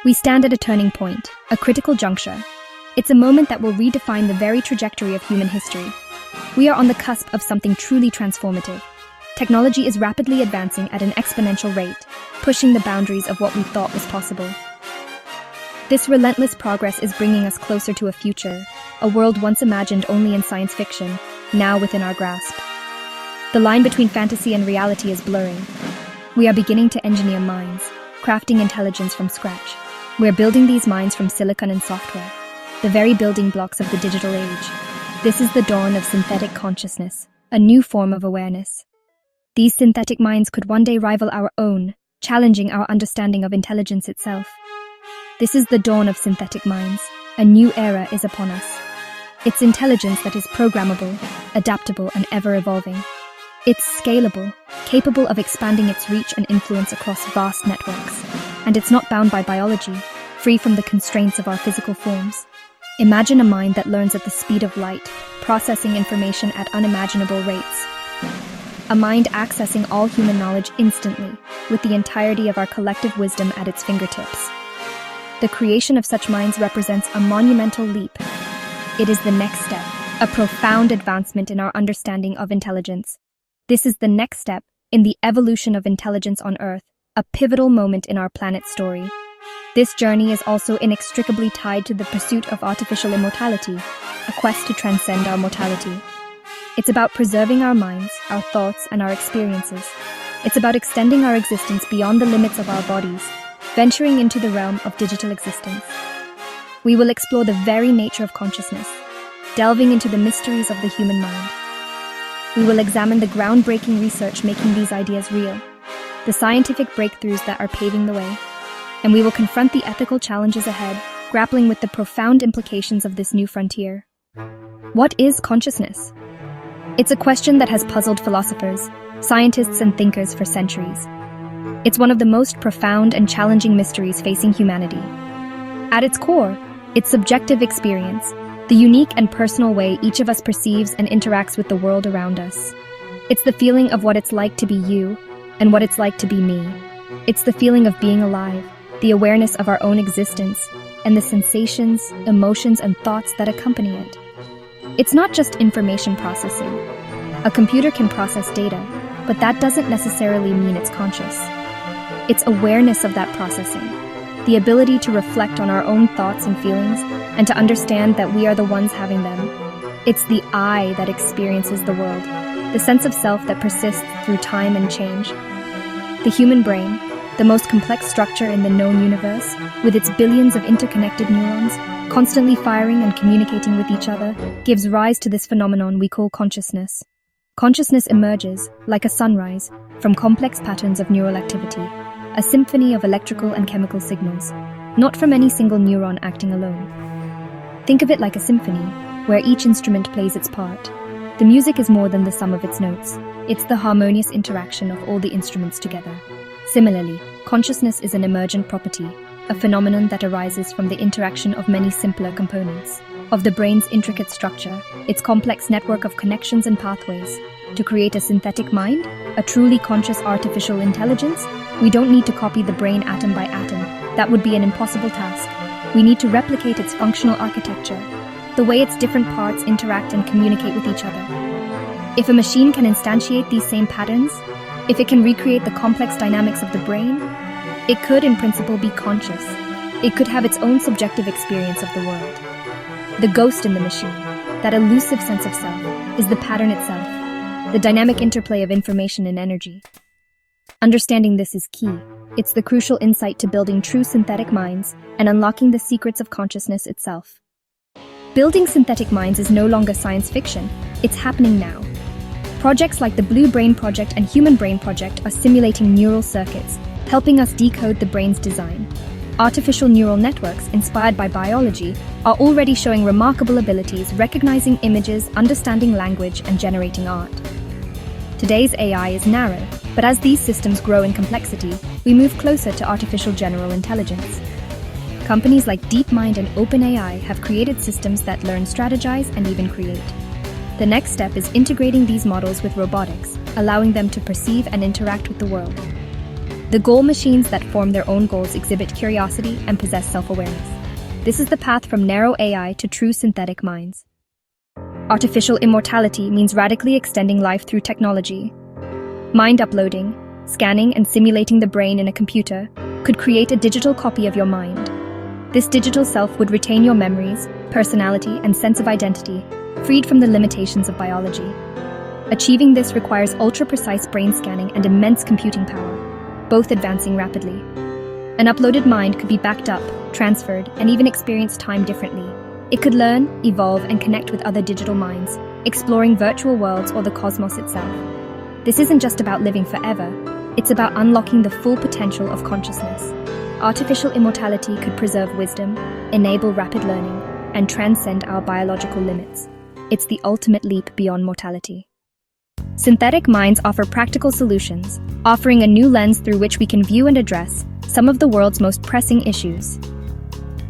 We stand at a turning point, a critical juncture. It's a moment that will redefine the very trajectory of human history. We are on the cusp of something truly transformative. Technology is rapidly advancing at an exponential rate, pushing the boundaries of what we thought was possible. This relentless progress is bringing us closer to a future, a world once imagined only in science fiction, now within our grasp. The line between fantasy and reality is blurring. We are beginning to engineer minds, crafting intelligence from scratch. We're building these minds from silicon and software, the very building blocks of the digital age. This is the dawn of synthetic consciousness, a new form of awareness. These synthetic minds could one day rival our own, challenging our understanding of intelligence itself. This is the dawn of synthetic minds. A new era is upon us. It's intelligence that is programmable, adaptable, and ever-evolving. It's scalable, capable of expanding its reach and influence across vast networks. And it's not bound by biology, free from the constraints of our physical forms. Imagine a mind that learns at the speed of light, processing information at unimaginable rates. A mind accessing all human knowledge instantly, with the entirety of our collective wisdom at its fingertips. The creation of such minds represents a monumental leap. It is the next step, a profound advancement in our understanding of intelligence. This is the next step in the evolution of intelligence on Earth, a pivotal moment in our planet's story. This journey is also inextricably tied to the pursuit of artificial immortality, a quest to transcend our mortality. It's about preserving our minds, our thoughts, and our experiences. It's about extending our existence beyond the limits of our bodies, venturing into the realm of digital existence. We will explore the very nature of consciousness, delving into the mysteries of the human mind. We will examine the groundbreaking research making these ideas real, the scientific breakthroughs that are paving the way, and we will confront the ethical challenges ahead, grappling with the profound implications of this new frontier. What is consciousness? It's a question that has puzzled philosophers, scientists, and thinkers for centuries. It's one of the most profound and challenging mysteries facing humanity. At its core, it's subjective experience, the unique and personal way each of us perceives and interacts with the world around us. It's the feeling of what it's like to be you and what it's like to be me. It's the feeling of being alive, the awareness of our own existence, and the sensations, emotions, and thoughts that accompany it. It's not just information processing. A computer can process data, but that doesn't necessarily mean it's conscious. It's awareness of that processing, the ability to reflect on our own thoughts and feelings, and to understand that we are the ones having them. It's the I that experiences the world, the sense of self that persists through time and change. The human brain, the most complex structure in the known universe, with its billions of interconnected neurons, constantly firing and communicating with each other, gives rise to this phenomenon we call consciousness. Consciousness emerges, like a sunrise, from complex patterns of neural activity, a symphony of electrical and chemical signals, not from any single neuron acting alone. Think of it like a symphony, where each instrument plays its part. The music is more than the sum of its notes. It's the harmonious interaction of all the instruments together. Similarly, consciousness is an emergent property, a phenomenon that arises from the interaction of many simpler components, of the brain's intricate structure, its complex network of connections and pathways. To create a synthetic mind, a truly conscious artificial intelligence, we don't need to copy the brain atom by atom. That would be an impossible task. We need to replicate its functional architecture, the way its different parts interact and communicate with each other. If a machine can instantiate these same patterns, if it can recreate the complex dynamics of the brain, it could in principle be conscious. It could have its own subjective experience of the world. The ghost in the machine, that elusive sense of self, is the pattern itself, the dynamic interplay of information and energy. Understanding this is key. It's the crucial insight to building true synthetic minds and unlocking the secrets of consciousness itself. Building synthetic minds is no longer science fiction, it's happening now. Projects like the Blue Brain Project and Human Brain Project are simulating neural circuits, helping us decode the brain's design. Artificial neural networks, inspired by biology, are already showing remarkable abilities recognizing images, understanding language, and generating art. Today's AI is narrow, but as these systems grow in complexity, we move closer to artificial general intelligence. Companies like DeepMind and OpenAI have created systems that learn, strategize, and even create. The next step is integrating these models with robotics, allowing them to perceive and interact with the world. The goal machines that form their own goals exhibit curiosity and possess self-awareness. This is the path from narrow AI to true synthetic minds. Artificial immortality means radically extending life through technology. Mind uploading, scanning and simulating the brain in a computer could create a digital copy of your mind. This digital self would retain your memories, personality, and sense of identity, freed from the limitations of biology. Achieving this requires ultra-precise brain scanning and immense computing power, both advancing rapidly. An uploaded mind could be backed up, transferred, and even experience time differently. It could learn, evolve, and connect with other digital minds, exploring virtual worlds or the cosmos itself. This isn't just about living forever, it's about unlocking the full potential of consciousness. Artificial immortality could preserve wisdom, enable rapid learning, and transcend our biological limits. It's the ultimate leap beyond mortality. Synthetic minds offer practical solutions, offering a new lens through which we can view and address some of the world's most pressing issues.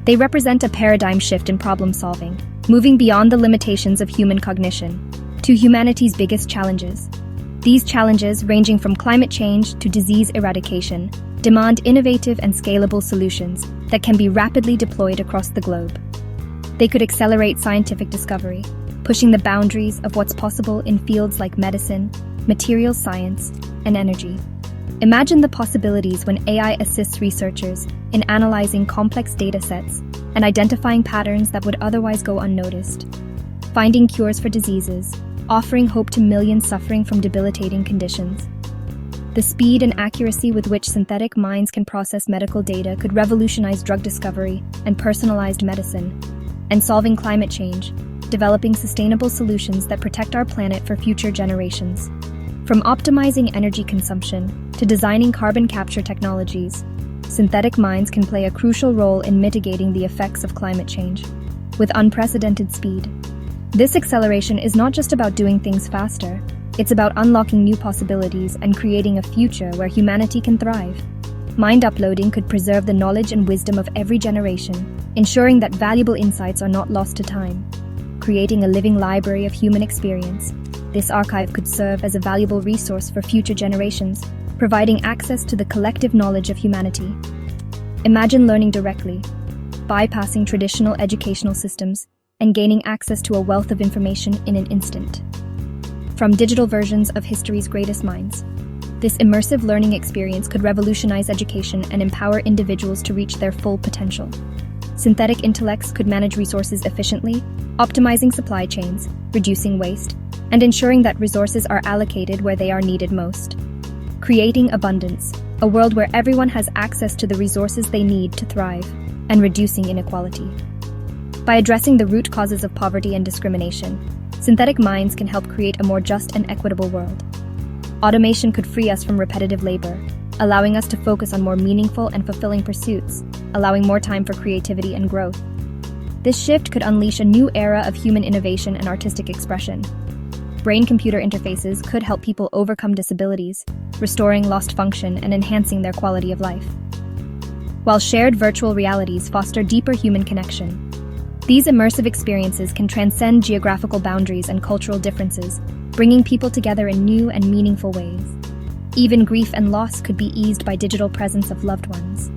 They represent a paradigm shift in problem solving, moving beyond the limitations of human cognition to humanity's biggest challenges. These challenges, ranging from climate change to disease eradication, demand innovative and scalable solutions that can be rapidly deployed across the globe. They could accelerate scientific discovery, pushing the boundaries of what's possible in fields like medicine, materials science, and energy. Imagine the possibilities when AI assists researchers in analyzing complex data sets and identifying patterns that would otherwise go unnoticed, finding cures for diseases, offering hope to millions suffering from debilitating conditions. The speed and accuracy with which synthetic minds can process medical data could revolutionize drug discovery and personalized medicine, and solving climate change, developing sustainable solutions that protect our planet for future generations. From optimizing energy consumption to designing carbon capture technologies, synthetic minds can play a crucial role in mitigating the effects of climate change with unprecedented speed. This acceleration is not just about doing things faster, it's about unlocking new possibilities and creating a future where humanity can thrive. Mind uploading could preserve the knowledge and wisdom of every generation, ensuring that valuable insights are not lost to time. Creating a living library of human experience, this archive could serve as a valuable resource for future generations, providing access to the collective knowledge of humanity. Imagine learning directly, bypassing traditional educational systems, and gaining access to a wealth of information in an instant. From digital versions of history's greatest minds, this immersive learning experience could revolutionize education and empower individuals to reach their full potential. Synthetic intellects could manage resources efficiently, optimizing supply chains, reducing waste, and ensuring that resources are allocated where they are needed most. Creating abundance, a world where everyone has access to the resources they need to thrive, and reducing inequality. By addressing the root causes of poverty and discrimination, synthetic minds can help create a more just and equitable world. Automation could free us from repetitive labor, allowing us to focus on more meaningful and fulfilling pursuits, allowing more time for creativity and growth. This shift could unleash a new era of human innovation and artistic expression. Brain-computer interfaces could help people overcome disabilities, restoring lost function and enhancing their quality of life. While shared virtual realities foster deeper human connection, these immersive experiences can transcend geographical boundaries and cultural differences, bringing people together in new and meaningful ways. Even grief and loss could be eased by digital presence of loved ones.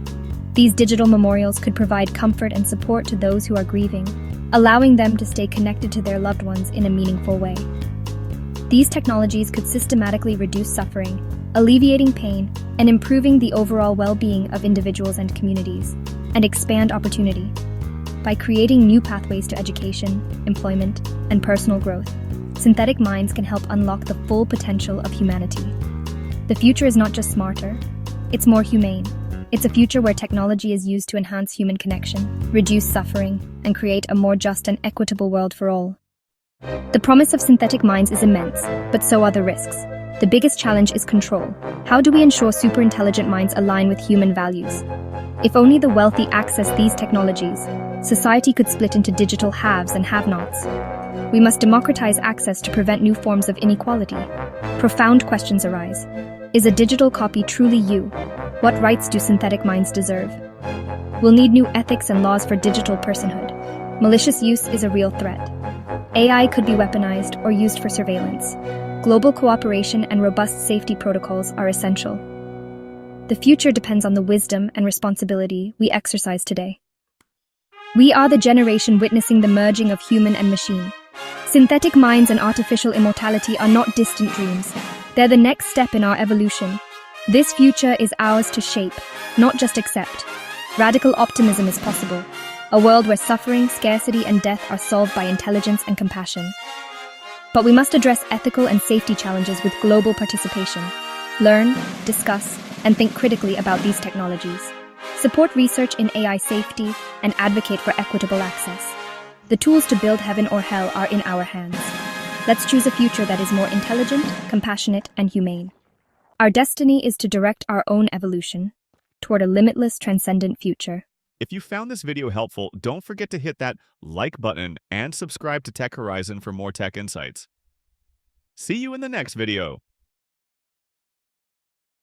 These digital memorials could provide comfort and support to those who are grieving, allowing them to stay connected to their loved ones in a meaningful way. These technologies could systematically reduce suffering, alleviating pain, and improving the overall well-being of individuals and communities, and expand opportunity. By creating new pathways to education, employment, and personal growth, synthetic minds can help unlock the full potential of humanity. The future is not just smarter, it's more humane. It's a future where technology is used to enhance human connection, reduce suffering, and create a more just and equitable world for all. The promise of synthetic minds is immense, but so are the risks. The biggest challenge is control. How do we ensure superintelligent minds align with human values? If only the wealthy access these technologies, society could split into digital haves and have-nots. We must democratize access to prevent new forms of inequality. Profound questions arise. Is a digital copy truly you? What rights do synthetic minds deserve? We'll need new ethics and laws for digital personhood. Malicious use is a real threat. AI could be weaponized or used for surveillance. Global cooperation and robust safety protocols are essential. The future depends on the wisdom and responsibility we exercise today. We are the generation witnessing the merging of human and machine. Synthetic minds and artificial immortality are not distant dreams. They're the next step in our evolution. This future is ours to shape, not just accept. Radical optimism is possible. A world where suffering, scarcity, and death are solved by intelligence and compassion. But we must address ethical and safety challenges with global participation. Learn, discuss, and think critically about these technologies. Support research in AI safety and advocate for equitable access. The tools to build heaven or hell are in our hands. Let's choose a future that is more intelligent, compassionate, and humane. Our destiny is to direct our own evolution toward a limitless, transcendent future. If you found this video helpful, don't forget to hit that like button and subscribe to Tech Horizon for more tech insights. See you in the next video.